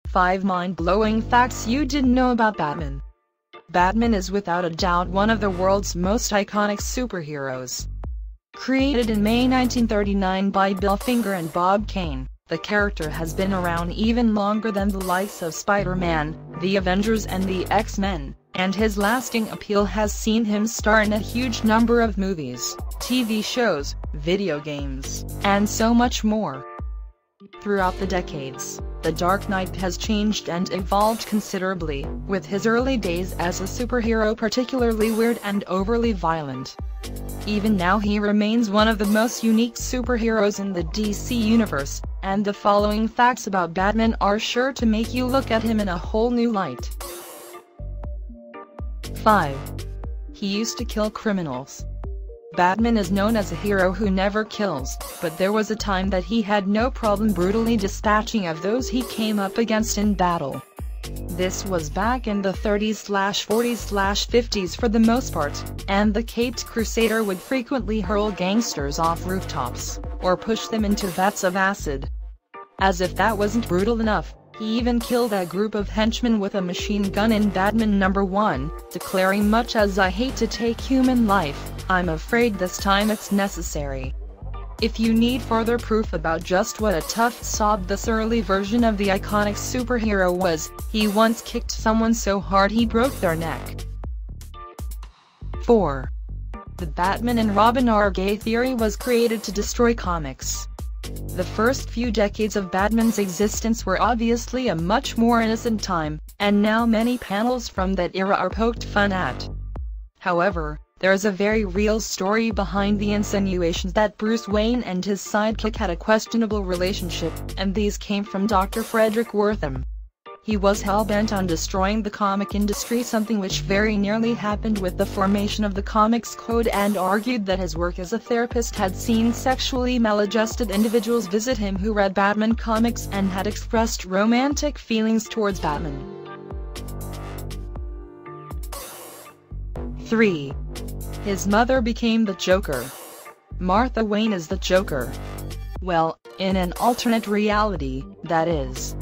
5 mind-blowing facts you didn't know about Batman. Batman is without a doubt one of the world's most iconic superheroes. Created in May 1939 by Bill Finger and Bob Kane, the character has been around even longer than the likes of Spider-Man, the Avengers and the X-Men, and his lasting appeal has seen him star in a huge number of movies, TV shows, video games, and so much more. Throughout the decades, the Dark Knight has changed and evolved considerably, with his early days as a superhero particularly weird and overly violent. Even now he remains one of the most unique superheroes in the DC universe, and the following facts about Batman are sure to make you look at him in a whole new light. 5. He used to kill criminals. Batman is known as a hero who never kills, but there was a time that he had no problem brutally dispatching of those he came up against in battle. This was back in the 30s/40s/50s for the most part, and the Caped Crusader would frequently hurl gangsters off rooftops, or push them into vats of acid. As if that wasn't brutal enough, he even killed a group of henchmen with a machine gun in Batman #1, declaring, "Much as I hate to take human life, I'm afraid this time it's necessary." If you need further proof about just what a tough sod this early version of the iconic superhero was, he once kicked someone so hard he broke their neck. 4. The Batman and Robin are gay theory was created to destroy comics. The first few decades of Batman's existence were obviously a much more innocent time, and now many panels from that era are poked fun at. However, there is a very real story behind the insinuations that Bruce Wayne and his sidekick had a questionable relationship, and these came from Dr. Frederick Wertham. He was hell-bent on destroying the comic industry, something which very nearly happened with the formation of the Comics Code, and argued that his work as a therapist had seen sexually maladjusted individuals visit him who read Batman comics and had expressed romantic feelings towards Batman. 3. His mother became the Joker. Martha Wayne is the Joker. Well, in an alternate reality, that is.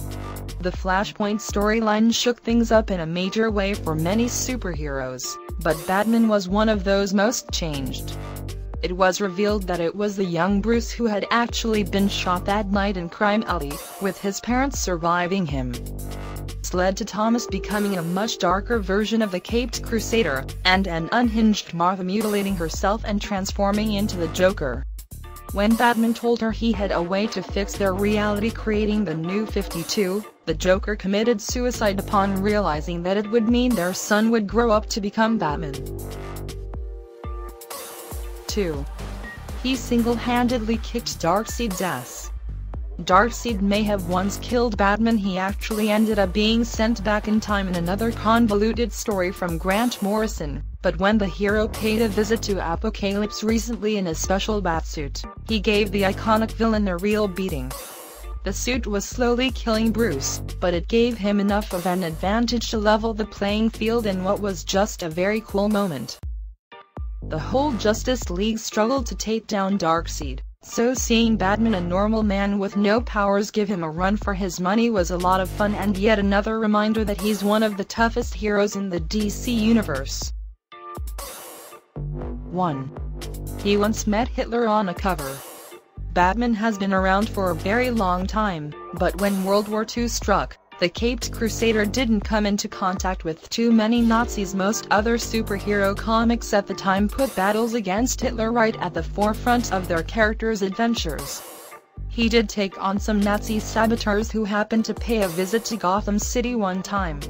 The Flashpoint storyline shook things up in a major way for many superheroes, but Batman was one of those most changed. It was revealed that it was the young Bruce who had actually been shot that night in Crime Alley, with his parents surviving him. This led to Thomas becoming a much darker version of the Caped Crusader, and an unhinged Martha mutilating herself and transforming into the Joker. When Batman told her he had a way to fix their reality, creating the New 52, the Joker committed suicide upon realizing that it would mean their son would grow up to become Batman. 2. He single-handedly kicked Darkseid's ass. Darkseid may have once killed Batman. He actually ended up being sent back in time in another convoluted story from Grant Morrison, but when the hero paid a visit to Apocalypse recently in a special batsuit, he gave the iconic villain a real beating. The suit was slowly killing Bruce, but it gave him enough of an advantage to level the playing field in what was just a very cool moment. The whole Justice League struggled to take down Darkseid, so seeing Batman, a normal man with no powers, give him a run for his money was a lot of fun, and yet another reminder that he's one of the toughest heroes in the DC universe. 1. He once met Hitler on a cover. Batman has been around for a very long time, but when World War II struck, the Caped Crusader didn't come into contact with too many Nazis. Most other superhero comics at the time put battles against Hitler right at the forefront of their characters' adventures. He did take on some Nazi saboteurs who happened to pay a visit to Gotham City one time.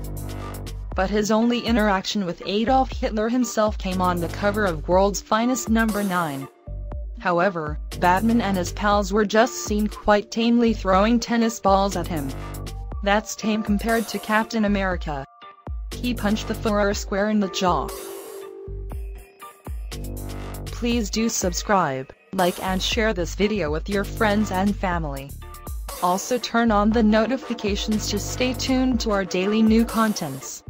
But his only interaction with Adolf Hitler himself came on the cover of World's Finest #9. However, Batman and his pals were just seen quite tamely throwing tennis balls at him. That's tame compared to Captain America. He punched the Führer square in the jaw. Please do subscribe, like and share this video with your friends and family. Also turn on the notifications to stay tuned to our daily new contents.